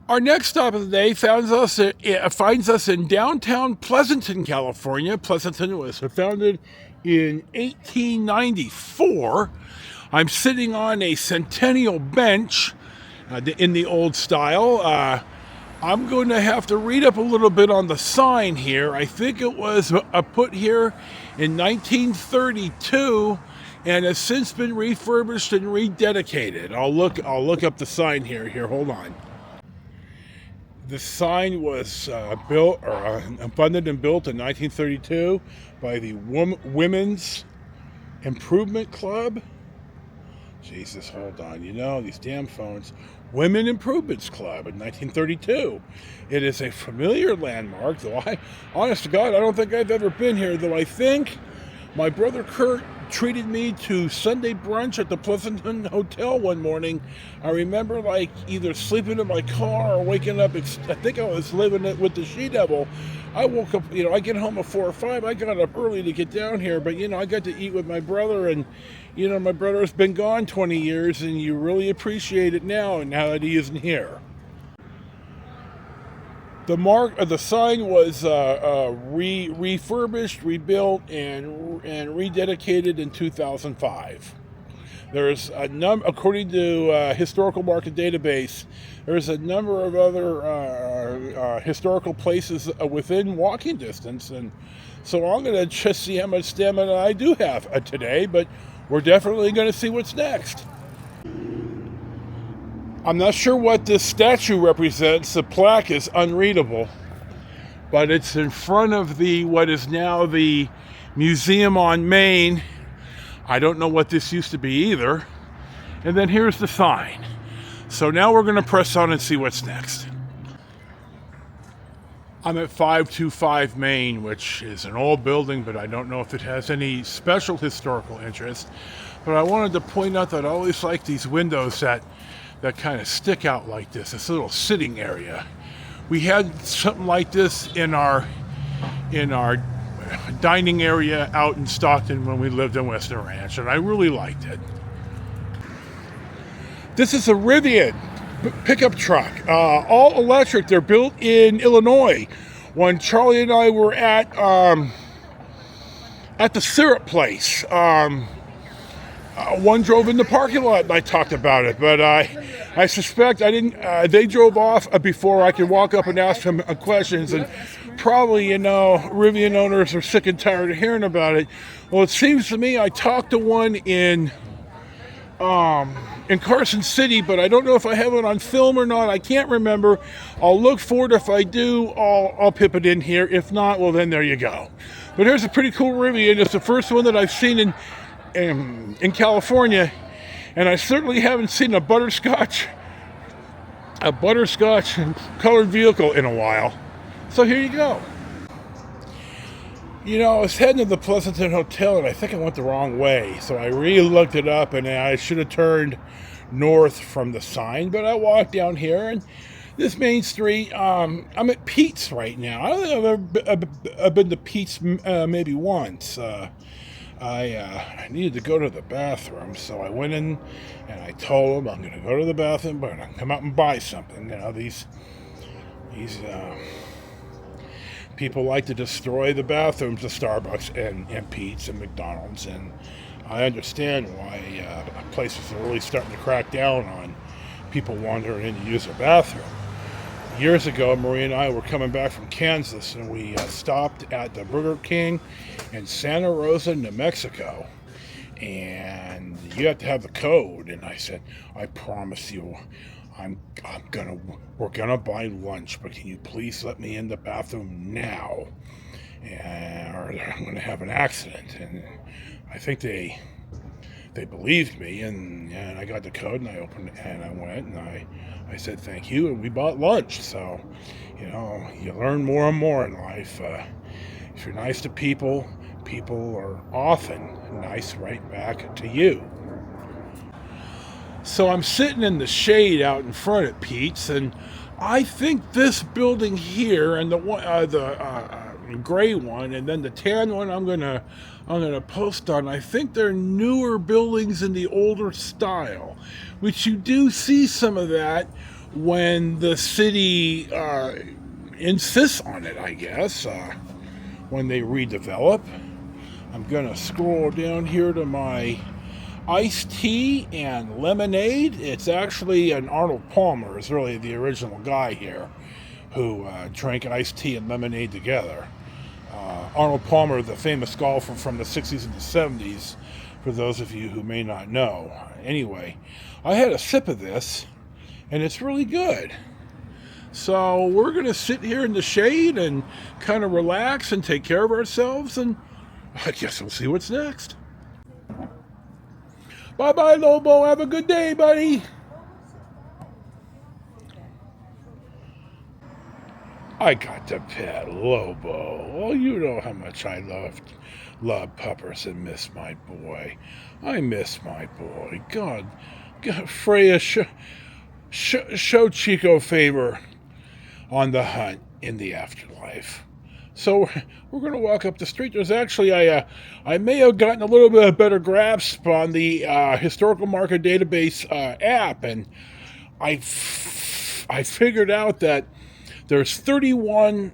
Our next stop of the day finds us in downtown Pleasanton, California. Pleasanton was founded in 1894. I'm sitting on a centennial bench in the old style. I'm going to have to read up a little bit on the sign here. I think it was put here in 1932 and has since been refurbished and rededicated. I'll look up the sign here. Hold on. The sign was funded and built in 1932 by the Women's Improvement Club. Jesus, hold on. You know, these damn phones. Women Improvements Club in 1932. It is a familiar landmark, though honest to God, I don't think I've ever been here, though I think my brother Kurt treated me to Sunday brunch at the Pleasanton Hotel one morning. I remember either sleeping in my car or waking up. I think I was living it with the She-Devil. I woke up, I get home at 4 or 5. I got up early to get down here, but I got to eat with my brother, and my brother's been gone 20 years, and you really appreciate it now that he isn't here. The sign was refurbished, rebuilt, and rededicated in 2005. There's according to Historical Market Database, there's a number of other historical places within walking distance, and so I'm going to just see how much stamina I do have today, but we're definitely going to see what's next. I'm not sure what this statue represents. The plaque is unreadable, but it's in front of what is now the Museum on Main. I don't know what this used to be either. And then here's the sign. So now we're going to press on and see what's next. I'm at 525 Main, which is an old building, but I don't know if it has any special historical interest. But I wanted to point out that I always like these windows that kind of stick out like this little sitting area. We had something like this in our dining area out in Stockton when we lived in Western Ranch, and I really liked it. This is a Rivian pickup truck, all electric. They're built in Illinois. When Charlie and I were at the syrup place, one drove in the parking lot and I talked about it, but I suspect I didn't. They drove off before I could walk up and ask them questions, and probably, Rivian owners are sick and tired of hearing about it. Well, it seems to me I talked to one in Carson City, but I don't know if I have it on film or not. I can't remember. I'll look for it. If I do, I'll pip it in here. If not, well, then there you go. But here's a pretty cool Rivian. It's the first one that I've seen in California, and I certainly haven't seen a butterscotch colored vehicle in a while. So here you go. I was heading to the Pleasanton Hotel, and I think I went the wrong way, so I re-looked it up, and I should have turned north from the sign, but I walked down here, and this main street, I'm at Pete's right now. I don't think I've been to Pete's maybe once. I needed to go to the bathroom, so I went in and I told them I'm going to go to the bathroom, but I'm going to come out and buy something. These people like to destroy the bathrooms of Starbucks and Pete's and McDonald's, and I understand why places are really starting to crack down on people wandering in to use their bathroom. Years ago, Marie and I were coming back from Kansas, and we stopped at the Burger King in Santa Rosa, New Mexico. And you have to have the code. And I said, I promise you, we're gonna buy lunch, but can you please let me in the bathroom now? Or I'm gonna have an accident. And I think they believed me, and I got the code, and I opened it, and I went, and I said thank you, and we bought lunch. So, you learn more and more in life. If you're nice to people, people are often nice right back to you. So I'm sitting in the shade out in front at Pete's, and I think this building here and the gray one, and then the tan one I'm gonna post on. I think they're newer buildings in the older style, which you do see some of that when the city insists on it, I guess, when they redevelop. I'm going to scroll down here to my iced tea and lemonade. It's actually an Arnold Palmer is really the original guy here who drank iced tea and lemonade together. Arnold Palmer, the famous golfer from the 60s and the 70s, for those of you who may not know. Anyway, I had a sip of this, and it's really good. So we're going to sit here in the shade and kind of relax and take care of ourselves, and I guess we'll see what's next. Bye-bye, Lobo. Have a good day, buddy. I got to pet Lobo. Well, you know how much I love puppers and miss my boy. I miss my boy. God Freya, show Chico favor on the hunt in the afterlife. So we're going to walk up the street. There's actually, I may have gotten a little bit of better grasp on the historical marker database app, and I figured out that there's 31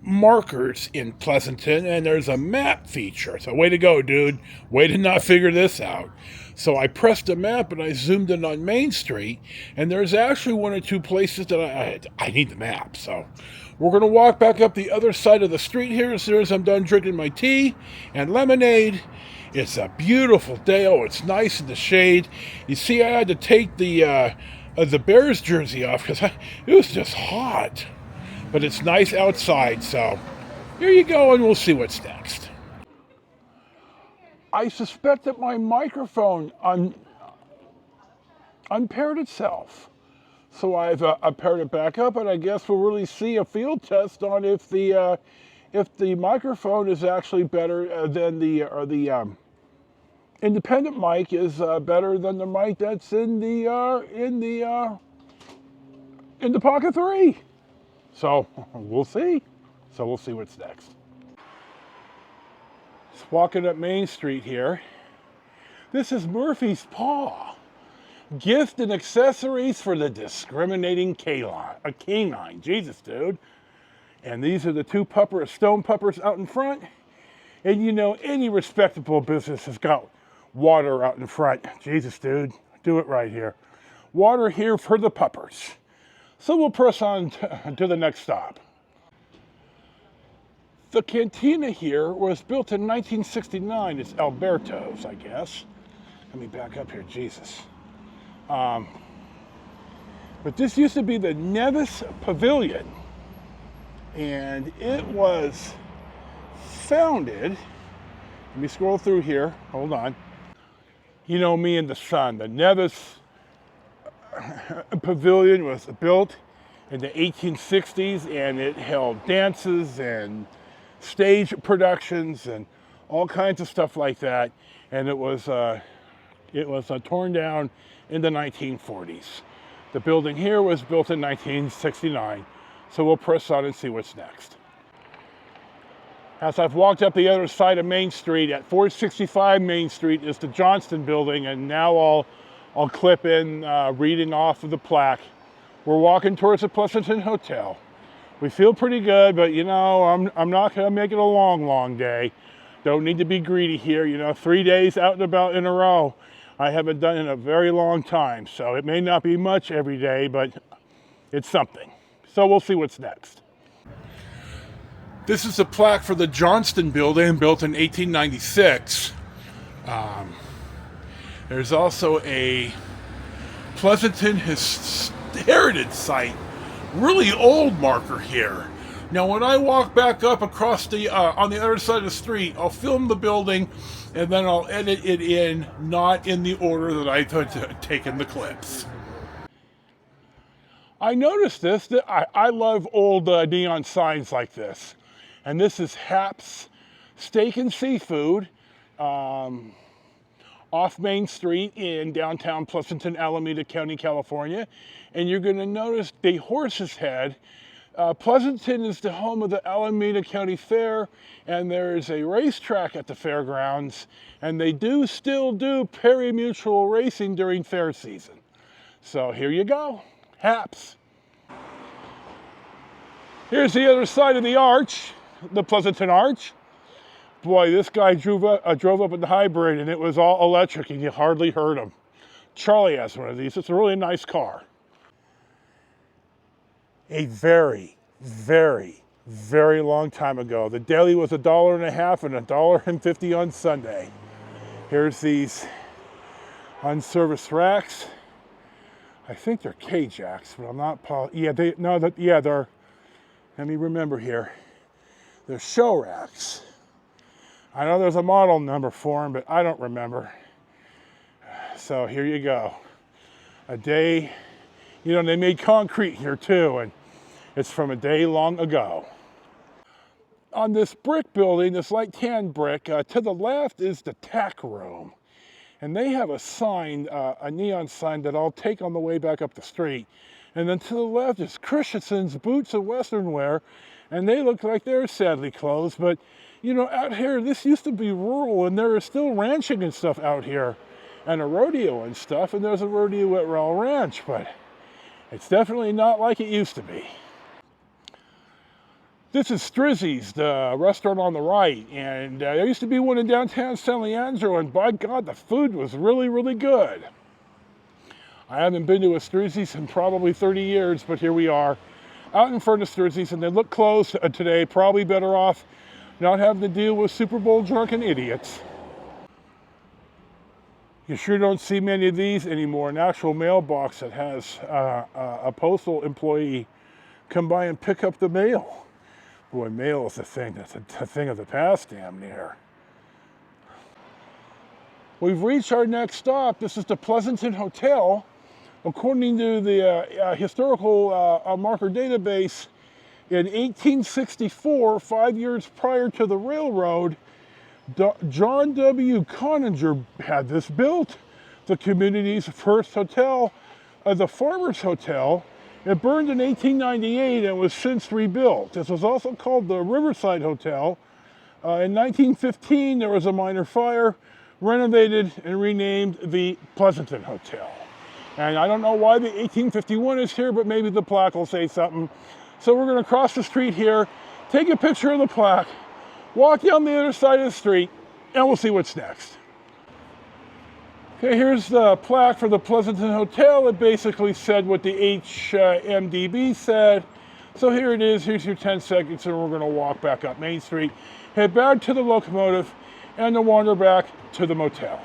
markers in Pleasanton, and there's a map feature. So way to go, dude. Way to not figure this out. So I pressed the map and I zoomed in on Main Street, and there's actually one or two places that I need the map. So we're going to walk back up the other side of the street here as soon as I'm done drinking my tea and lemonade. It's a beautiful day. Oh, it's nice in the shade. You see, I had to take the Bears jersey off because it was just hot. But it's nice outside, so here you go, and we'll see what's next. I suspect that my microphone unpaired itself. So I've paired it back up, and I guess we'll really see a field test on if the microphone is actually better than the independent mic is better than the mic that's in the Pocket 3. So we'll see. So we'll see what's next. Just walking up Main Street here. This is Murphy's Paw. Gift and accessories for the discriminating canine. Jesus, dude. And these are the two stone puppers out in front. And you know, any respectable business has got water out in front. Jesus, dude. Do it right here. Water here for the puppers. So we'll press on to the next stop. The cantina here was built in 1969. It's Alberto's, I guess. Let me back up here, Jesus. But this used to be the Nevis Pavilion. And it was founded, let me scroll through here, hold on. You know me and the sun. The Nevis Pavilion was built in the 1860s, and it held dances and stage productions and all kinds of stuff like that. And it was torn down in the 1940s. The building here was built in 1969. So we'll press on and see what's next. As I've walked up the other side of Main Street, at 465 Main Street is the Johnston building, and now I'll clip in reading off of the plaque. We're walking towards the Pleasanton Hotel. We feel pretty good, but you know, I'm not gonna make it a long day. Don't need to be greedy here. You know, 3 days out and about in a row, I haven't done in a very long time. So it may not be much every day, but it's something. So we'll see what's next. This is a plaque for the Johnston building, built in 1896. There's also a Pleasanton Heritage Site, really old marker here. Now, when I walk back up across the on the other side of the street, I'll film the building, and then I'll edit it in, not in the order that I taken the clips. I noticed this, that I love old neon signs like this. And this is Hap's Steak and Seafood off Main Street in downtown Pleasanton, Alameda County, California. And you're going to notice the horse's head. Pleasanton is the home of the Alameda County Fair, and there is a racetrack at the fairgrounds, and they still do pari-mutuel racing during fair season. So here you go, Haps. Here's the other side of the arch, the Pleasanton Arch. Boy, this guy drove up in the hybrid and it was all electric and you hardly heard him. Charlie has one of these. It's a really nice car. A very, very, very long time ago, the daily was $1.50 and $1.50 on Sunday. Here's these unserviced racks. I think they're K-Jacks, but I'm not positive. Yeah, they're, let me remember here. They're show racks. I know there's a model number for them, but I don't remember. So here you go. A day, you know, they made concrete here too, and it's from a day long ago. On this brick building, this light tan brick, to the left is the tack room. And they have a sign, a neon sign that I'll take on the way back up the street. And then to the left is Christensen's Boots and Western Wear, and they look like they're sadly closed. But, you know, out here, this used to be rural, and there is still ranching and stuff out here, and a rodeo and stuff, and there's a rodeo at Rail Ranch, but it's definitely not like it used to be. This is Strizzy's, the restaurant on the right, and there used to be one in downtown San Leandro, and by God, the food was really, really good. I haven't been to a Strizzy's in probably 30 years, but here we are, out in front of Strizzy's, and they look closed today, probably better off not having to deal with Super Bowl drunken idiots. You sure don't see many of these anymore, an actual mailbox that has a postal employee come by and pick up the mail. Boy, mail is a thing that's a thing of the past, damn near. We've reached our next stop. This is the Pleasanton Hotel. According to the historical marker database, in 1864, 5 years prior to the railroad, John W. Coninger had this built, the community's first hotel, the Farmers Hotel. It burned in 1898 and was since rebuilt. This was also called the Riverside Hotel. In 1915, there was a minor fire, renovated and renamed the Pleasanton Hotel. And I don't know why the 1851 is here, but maybe the plaque will say something. So we're going to cross the street here, take a picture of the plaque, walk down the other side of the street, and we'll see what's next. Okay, here's the plaque for the Pleasanton Hotel. It basically said what the HMDB said. So here it is. Here's your 10 seconds, and we're going to walk back up Main Street, head back to the locomotive, and then wander back to the motel.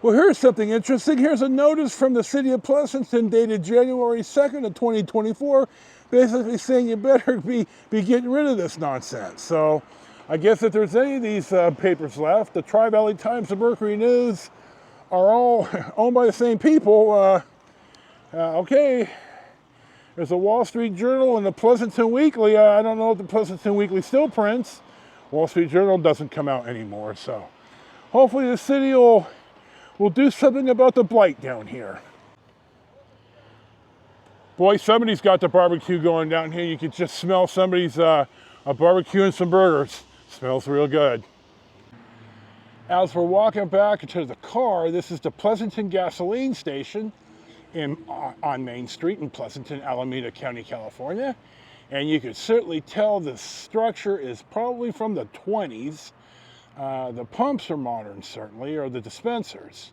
Well, here's something interesting. Here's a notice from the city of Pleasanton dated January 2nd of 2024, basically saying you better be getting rid of this nonsense. So I guess if there's any of these papers left, the Tri-Valley Times and Mercury News are all owned by the same people. Okay, there's a Wall Street Journal and the Pleasanton Weekly. I don't know if the Pleasanton Weekly still prints. Wall Street Journal doesn't come out anymore, so hopefully the city will do something about the blight down here. Boy, somebody's got the barbecue going down here. You can just smell somebody's a barbecue and some burgers. Smells real good. As we're walking back to the car, this is the Pleasanton gasoline station on Main Street in Pleasanton, Alameda County, California. And you can certainly tell the structure is probably from the 20s. The pumps are modern, certainly, or the dispensers.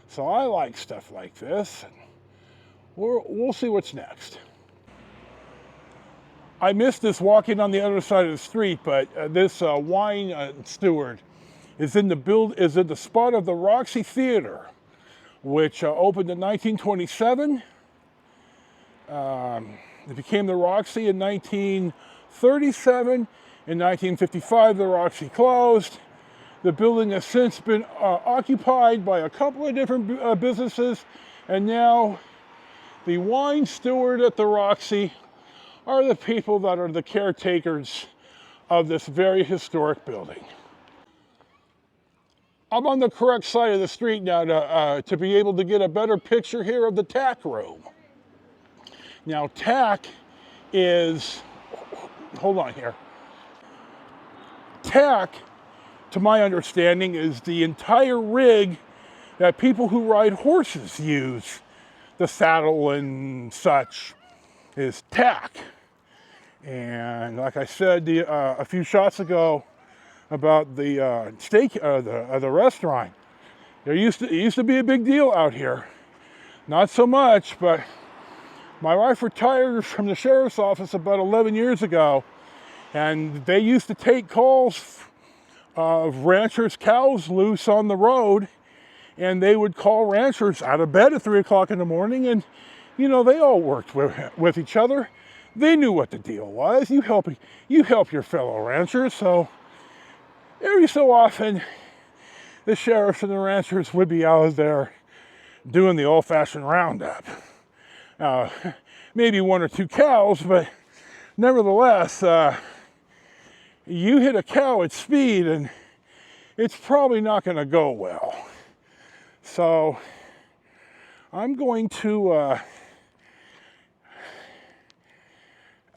So I like stuff like this. We'll see what's next. I missed this walking on the other side of the street, but this wine steward is in the spot of the Roxy Theater, which opened in 1927. It became the Roxy in 1937. In 1955, the Roxy closed. The building has since been occupied by a couple of different businesses, and now the wine steward at the Roxy are the people that are the caretakers of this very historic building. I'm on the correct side of the street now to be able to get a better picture here of the tack room. Now, tack is, hold on here. Tack, to my understanding, is the entire rig that people who ride horses use the saddle and such is tack. And like I said a few shots ago about the steak, the restaurant, it used to be a big deal out here. Not so much, but my wife retired from the sheriff's office about 11 years ago, and they used to take calls of ranchers' cows loose on the road, and they would call ranchers out of bed at 3 o'clock in the morning, and you know, they all worked with each other. They knew what the deal was. You help your fellow ranchers. So every so often, the sheriffs and the ranchers would be out there doing the old-fashioned roundup. Maybe 1 or 2 cows, but nevertheless, you hit a cow at speed and it's probably not going to go well. So I'm going to,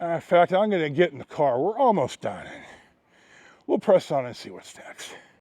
in fact, I'm going to get in the car. We're almost done. We'll press on and see what's next.